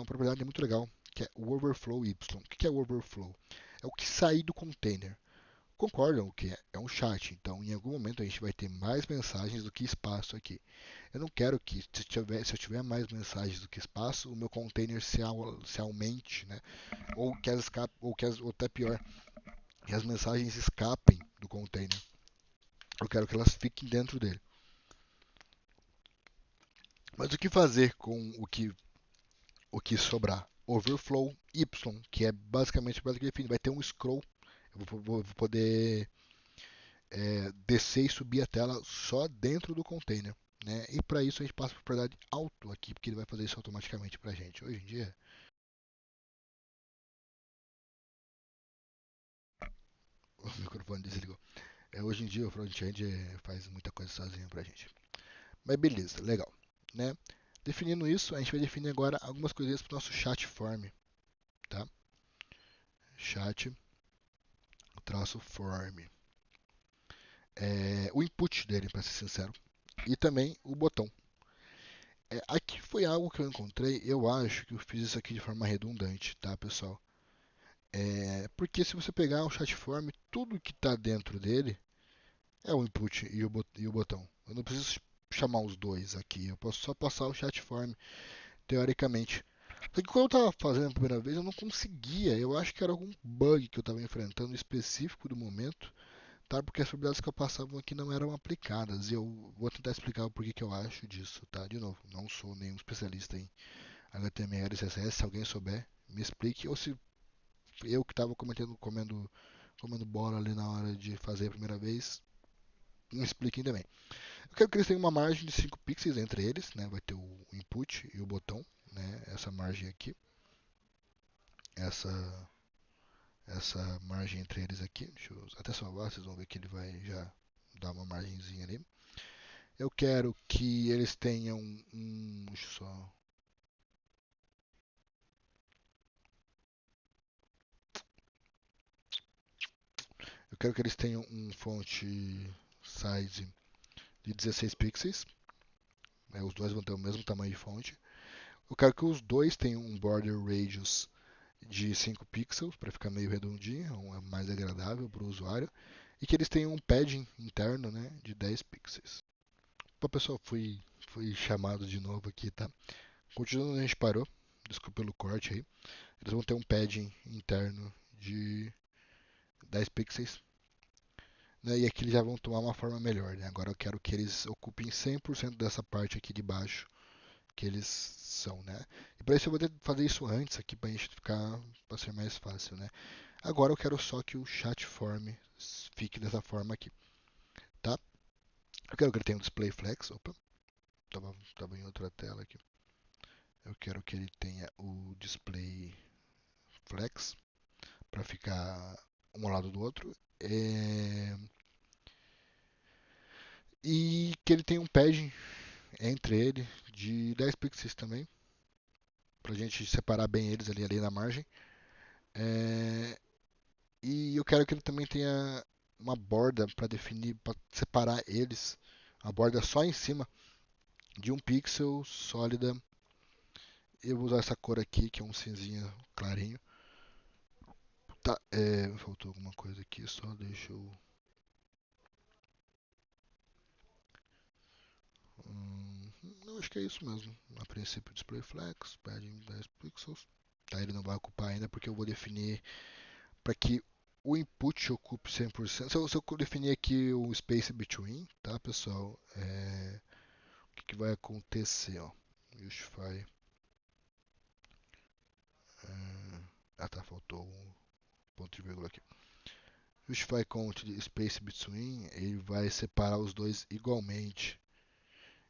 propriedade muito legal, que é o overflow y. O que é o overflow? É o que sair do container. Concordam que é um chat, então em algum momento a gente vai ter mais mensagens do que espaço aqui. Eu não quero que, se eu tiver mais mensagens do que espaço, o meu container se aumente, né? Ou até pior, que as mensagens escapem do container. Eu quero que elas fiquem dentro dele. Mas o que fazer com o que sobrar? Overflow Y, que é basicamente o que define. Vai ter um scroll. Eu vou poder descer e subir a tela só dentro do container. Né? E para isso a gente passa a propriedade auto aqui, porque ele vai fazer isso automaticamente para a gente. Hoje em dia, o microfone desligou. Hoje em dia o front-end faz muita coisa sozinho para a gente. Mas beleza, legal. Né? Definindo isso, a gente vai definir agora algumas coisinhas para o nosso chat form. Tá? Chat traço form. O input dele, para ser sincero. E também o botão. Aqui foi algo que eu encontrei. Eu acho que eu fiz isso aqui de forma redundante, tá, pessoal? Porque se você pegar o chat form, tudo que está dentro dele é o input e o botão. Eu não preciso chamar os dois aqui. Eu posso só passar o chat form, teoricamente. Só que quando eu estava fazendo a primeira vez, eu não conseguia. Eu acho que era algum bug que eu estava enfrentando específico do momento, tá? Porque as propriedades que eu passava aqui não eram aplicadas. E eu vou tentar explicar o porquê que eu acho disso, tá? De novo, não sou nenhum especialista em HTML e CSS. Se alguém souber, me explique. Ou se eu que estava comendo bola ali na hora de fazer a primeira vez, me expliquem também. Eu quero que eles tenham uma margem de 5 pixels entre eles, né? Vai ter o input e o botão, né? Essa margem aqui, essa essa margem entre eles aqui. Deixa eu até salvar, vocês vão ver que ele vai já dar uma margenzinha ali. Eu quero que eles tenham deixa eu só. Eu quero que eles tenham um font size de 16 pixels. Né? Os dois vão ter o mesmo tamanho de fonte. Eu quero que os dois tenham um border radius de 5 pixels para ficar meio redondinho, é mais agradável para o usuário. E que eles tenham um padding interno, né, de 10 pixels. Pô, pessoal, fui chamado de novo aqui, tá? Continuando onde a gente parou, desculpa pelo corte aí. Eles vão ter um padding interno de 10 pixels, né? E aqui eles já vão tomar uma forma melhor, né? Agora eu quero que eles ocupem 100% dessa parte aqui de baixo que eles são, né? E para isso eu vou ter que fazer isso antes aqui para a gente ficar, para ser mais fácil, né? Agora eu quero só que o chat form fique dessa forma aqui, tá? Eu quero que ele tenha um display flex. Opa, tava em outra tela aqui. Eu quero que ele tenha o display flex para ficar um ao lado do outro. E que ele tenha um padding entre ele de 10 pixels também, para a gente separar bem eles ali na margem. É, E eu quero que ele também tenha uma borda para definir, para separar eles. A borda só em cima de um pixel sólida. Eu vou usar essa cor aqui, que é um cinzinha clarinho. Tá, faltou alguma coisa aqui, só deixa eu. Não, acho que é isso mesmo. A princípio, display flex, padding 10 pixels. Tá, ele não vai ocupar ainda porque eu vou definir para que o input ocupe 100%. Se eu definir aqui o space between, tá, pessoal? O que vai acontecer, ó? Justify. Tá, faltou um ponto de vírgula aqui. Justify count de space between, ele vai separar os dois igualmente.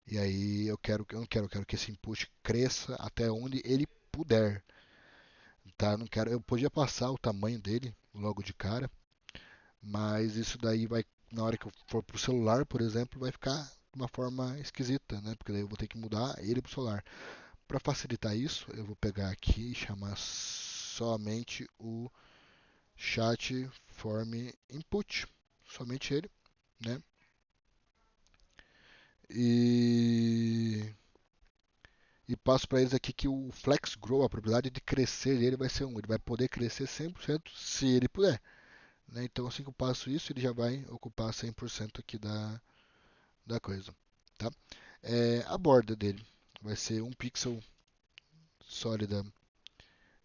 E aí eu quero que esse input cresça até onde ele puder, tá? Não quero, eu podia passar o tamanho dele logo de cara, mas isso daí vai, na hora que eu for pro celular, por exemplo, vai ficar de uma forma esquisita, né? Porque daí eu vou ter que mudar ele pro celular. Para facilitar isso, eu vou pegar aqui e chamar somente o chat form input, somente ele, né? E, e passo para eles aqui que o flex grow, a probabilidade de crescer dele vai ser 1. Ele vai poder crescer 100% se ele puder, né? Então assim que eu passo isso, ele já vai ocupar 100% aqui da coisa, tá? A borda dele vai ser um pixel sólida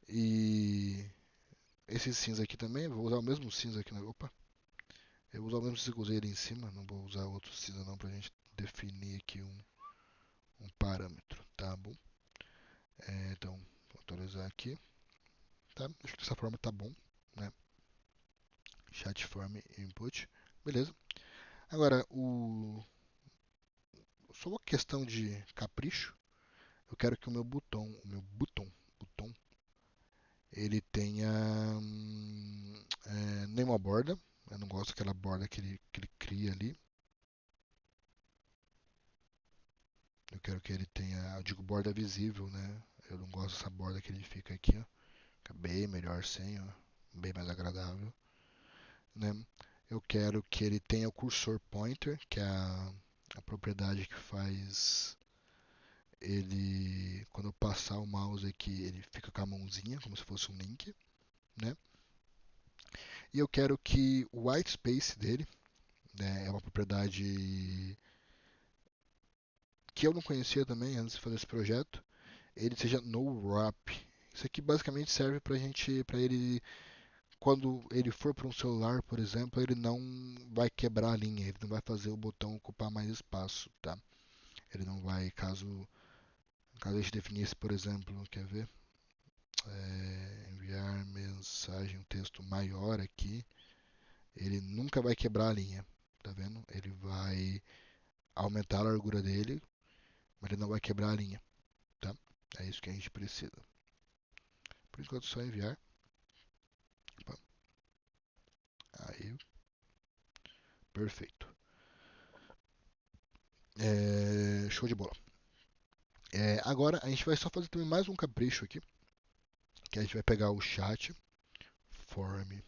e esse cinza aqui também, vou usar o mesmo cinza aqui. Opa, eu vou usar o mesmo cinza que eu usei ali em cima, não vou usar outro cinza não pra gente definir aqui um parâmetro, tá bom? Então, vou atualizar aqui, tá? Acho que dessa forma tá bom, né? Chat form input, beleza. Agora, só uma questão de capricho, eu quero que o meu botão, ele tenha nenhuma borda. Eu não gosto daquela borda que ele cria ali. Eu quero que ele tenha, eu digo borda visível, né? Eu não gosto dessa borda que ele fica aqui, ó. Fica bem melhor sem, ó. Bem mais agradável, né? Eu quero que ele tenha o cursor pointer, que é a propriedade que faz ele, quando eu passar o mouse aqui, ele fica com a mãozinha, como se fosse um link, né? E eu quero que o white space dele, né, é uma propriedade que eu não conhecia também antes de fazer esse projeto, ele seja no wrap. Isso aqui basicamente serve para ele, quando ele for para um celular, por exemplo, ele não vai quebrar a linha, ele não vai fazer o botão ocupar mais espaço, tá? Ele não vai, caso a gente definisse, por exemplo, quer ver? Enviar mensagem, um texto maior aqui, ele nunca vai quebrar a linha, tá vendo? Ele vai aumentar a largura dele, mas ele não vai quebrar a linha, tá? É isso que a gente precisa. Por enquanto, só enviar. Opa, aí, perfeito. Show de bola. Agora a gente vai só fazer também mais um capricho aqui, que a gente vai pegar o chat, form,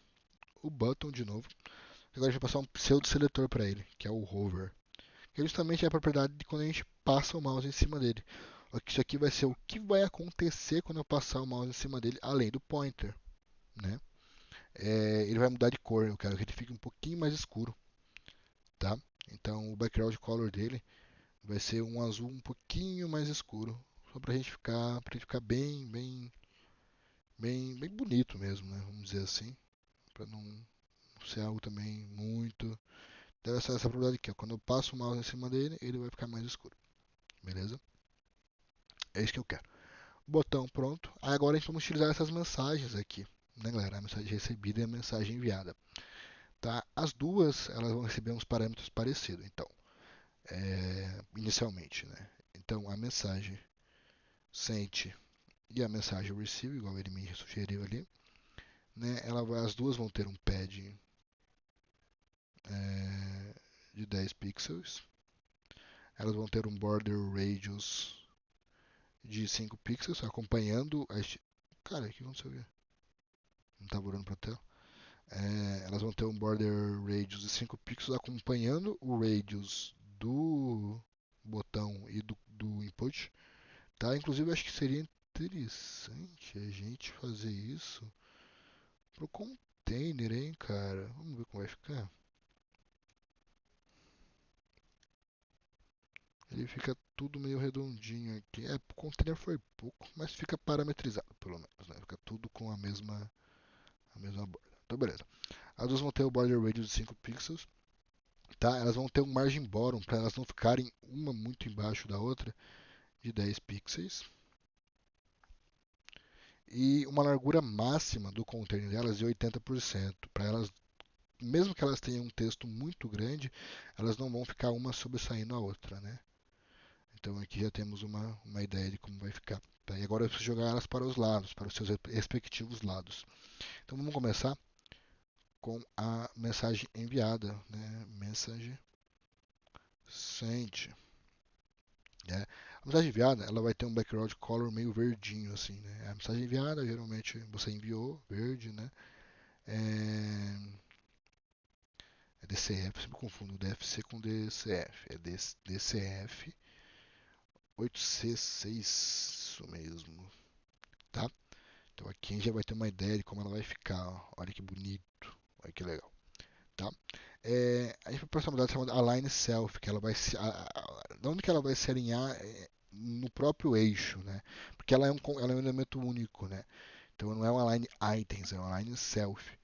o button de novo. Agora a gente vai passar um pseudo seletor para ele, que é o hover. Que justamente é a propriedade de quando a gente passa o mouse em cima dele. Isso aqui vai ser o que vai acontecer quando eu passar o mouse em cima dele, além do pointer, né? Ele vai mudar de cor, eu quero que ele fique um pouquinho mais escuro, tá? Então o background color dele Vai ser um azul um pouquinho mais escuro, só pra gente ficar bem bonito mesmo, né? Vamos dizer assim, para não ser algo também muito. Deve ser essa probabilidade aqui, ó. Quando eu passo o mouse em cima dele, ele vai ficar mais escuro, beleza? É isso que eu quero. Botão pronto. Aí agora a gente vai utilizar essas mensagens aqui, né, galera? A mensagem recebida e a mensagem enviada. Tá? As duas elas vão receber uns parâmetros parecidos. Então, inicialmente, né? Então, a mensagem sent e a mensagem receive, igual ele me sugeriu ali, né? As duas vão ter um pad de 10 pixels. Elas vão ter um border radius de 5 pixels, acompanhando as. Cara, o que aconteceu aqui? Não estava olhando para a tela. Elas vão ter um border radius de 5 pixels, acompanhando o radius do botão e do input. Tá? Inclusive, acho que seria interessante a gente fazer isso pro container, hein, cara? Vamos ver como vai ficar. Ele fica tudo meio redondinho aqui. O container foi pouco, mas fica parametrizado, pelo menos, né? Fica tudo com a mesma borda. Então, beleza. As duas vão ter o border radius de 5 pixels, tá? Elas vão ter um margin bottom para elas não ficarem uma muito embaixo da outra de 10 pixels. E uma largura máxima do container delas de 80%, para elas, mesmo que elas tenham um texto muito grande, elas não vão ficar uma sobressaindo a outra, né? Então aqui já temos uma ideia de como vai ficar. Tá? E agora eu preciso jogar elas para os lados, para os seus respectivos lados. Então vamos começar com a mensagem enviada, né? Message sent. Né? A mensagem enviada ela vai ter um background color meio verdinho assim, né? A mensagem enviada geralmente você enviou verde, né? É, DCF, sempre confundo DFC com DCF. É DCF 8C6, isso mesmo, tá? Então aqui a gente já vai ter uma ideia de como ela vai ficar. Ó. Olha que bonito, olha que legal, tá? A gente vai para essa modalidade chamada Align Self, que ela vai se, onde que ela vai se alinhar no próprio eixo, né? Porque ela é um elemento único, né? Então não é um Align Items, é um Align Self,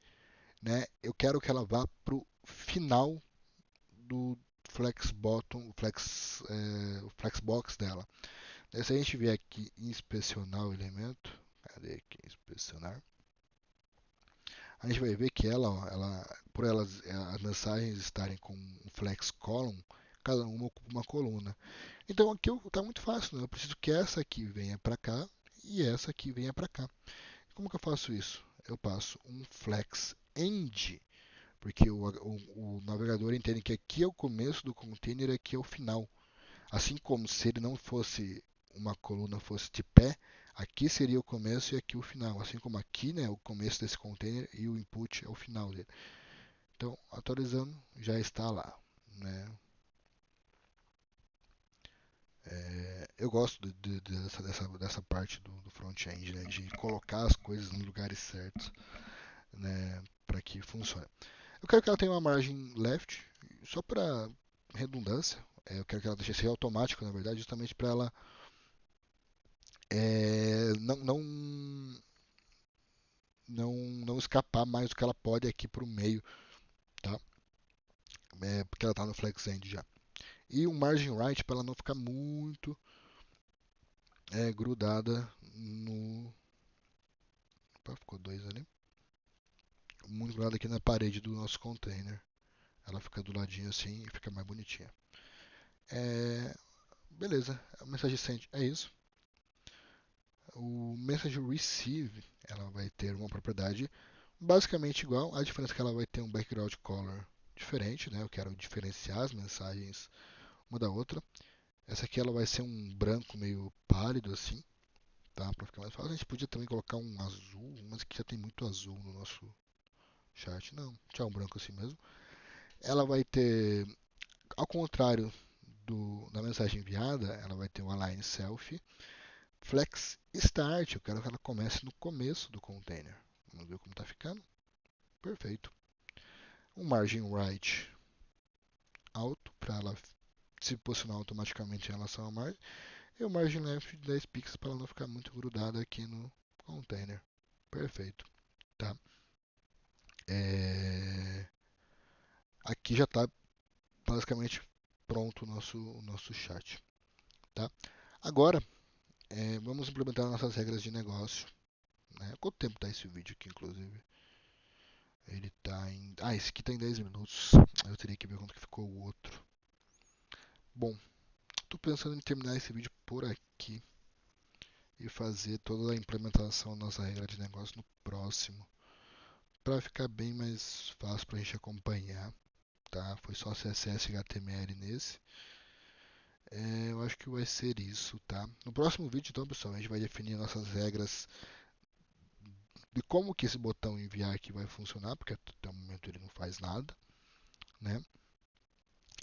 né? Eu quero que ela vá para o final do flex bottom, o flexbox dela. Se a gente vier aqui em inspecionar o elemento, cadê aqui inspecionar? A gente vai ver que por as mensagens estarem com um flex column, cada uma ocupa uma coluna. Então aqui está muito fácil, né? Eu preciso que essa aqui venha para cá e essa aqui venha para cá. Como que eu faço isso? Eu passo um flex end, porque o navegador entende que aqui é o começo do container e aqui é o final. Assim como se ele não fosse uma coluna, fosse de pé, aqui seria o começo e aqui o final. Assim como aqui, né, o começo desse container e o input é o final dele. Então, atualizando, já está lá. Né? Eu gosto dessa parte do front-end, né, de colocar as coisas nos lugares certos, né, para que funcione. Eu quero que ela tenha uma margem left, só para redundância. Eu quero que ela deixe ser automático, na verdade, justamente para ela não escapar mais do que ela pode aqui para o meio, tá? Porque ela está no flex end já. E um margin right para ela não ficar muito grudada no. Opa, ficou dois ali. Muito grudada aqui na parede do nosso container. Ela fica do ladinho assim e fica mais bonitinha. Beleza, a mensagem send é isso. O message receive ela vai ter uma propriedade basicamente igual. A diferença é que ela vai ter um background color diferente, né? Eu quero diferenciar as mensagens uma da outra. Essa aqui ela vai ser um branco meio pálido assim, tá? Para ficar mais fácil. A gente podia também colocar um azul, mas aqui já tem muito azul no nosso chat. Não, tchau, um branco assim mesmo. Ela vai ter, ao contrário da mensagem enviada, ela vai ter um align self, flex start. Eu quero que ela comece no começo do container. Vamos ver como está ficando. Perfeito. Um margin right alto para ela se posicionar automaticamente em relação à margem, e o margin left de 10 pixels para ela não ficar muito grudada aqui no container. Perfeito, tá? É... Aqui já está basicamente pronto o nosso chat, tá? Agora, vamos implementar nossas regras de negócio, né? Quanto tempo está esse vídeo aqui, inclusive? Ele está em... Ah, esse aqui está em 10 minutos. Eu teria que ver quanto que ficou o outro. Bom, estou pensando em terminar esse vídeo por aqui e fazer toda a implementação da nossa regra de negócio no próximo, para ficar bem mais fácil para a gente acompanhar, tá? Foi só CSS e HTML nesse. Eu acho que vai ser isso, tá? No próximo vídeo, então, pessoal, a gente vai definir nossas regras de como que esse botão enviar aqui vai funcionar, porque até o momento ele não faz nada, né?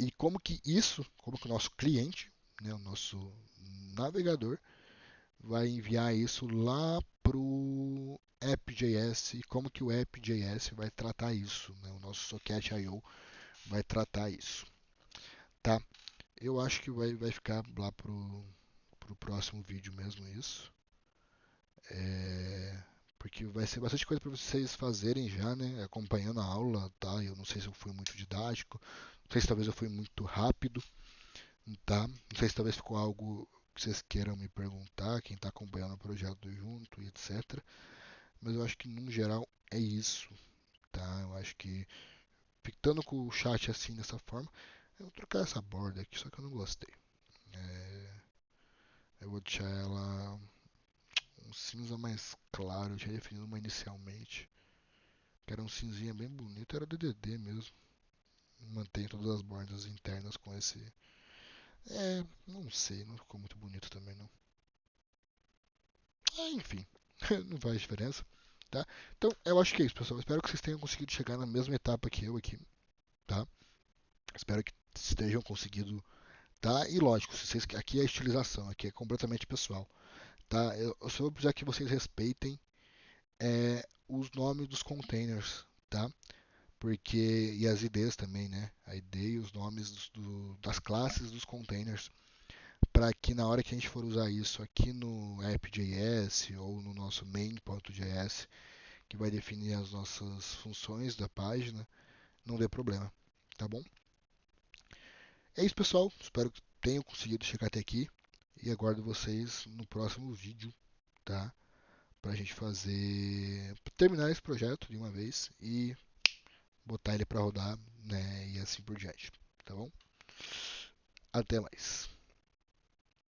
E como que o nosso cliente, né, o nosso navegador, vai enviar isso lá pro app.js e como que o app.js vai tratar isso, né? O nosso socket.io vai tratar isso, tá? Eu acho que vai ficar lá pro próximo vídeo mesmo isso. Porque vai ser bastante coisa para vocês fazerem já, né? Acompanhando a aula, tá? Eu não sei se eu fui muito didático, não sei se talvez eu fui muito rápido, tá? Não sei se talvez ficou algo que vocês queiram me perguntar, quem está acompanhando o projeto junto e etc. Mas eu acho que, no geral, é isso, tá? Eu acho que, ficando com o chat assim, dessa forma, eu vou trocar essa borda aqui, só que eu não gostei. Eu vou deixar ela um cinza mais claro, eu tinha definido uma inicialmente, que era um cinzinha bem bonito, era DDD mesmo. Mantém todas as bordas internas com esse... não sei, não ficou muito bonito também não. Enfim, não faz diferença, tá? Então, eu acho que é isso, pessoal. Espero que vocês tenham conseguido chegar na mesma etapa que eu aqui, tá? Espero que estejam conseguindo, tá? E lógico, se vocês, aqui é a estilização, aqui é completamente pessoal, tá? Eu só vou precisar que vocês respeitem os nomes dos containers, tá? Porque, e as IDs também, né? A ID e os nomes das classes dos containers, para que na hora que a gente for usar isso aqui no app.js ou no nosso main.js, que vai definir as nossas funções da página, não dê problema, tá bom? É isso, pessoal. Espero que tenham conseguido chegar até aqui e aguardo vocês no próximo vídeo, tá? Pra gente terminar esse projeto de uma vez e botar ele para rodar, né? E assim por diante, tá bom? Até mais.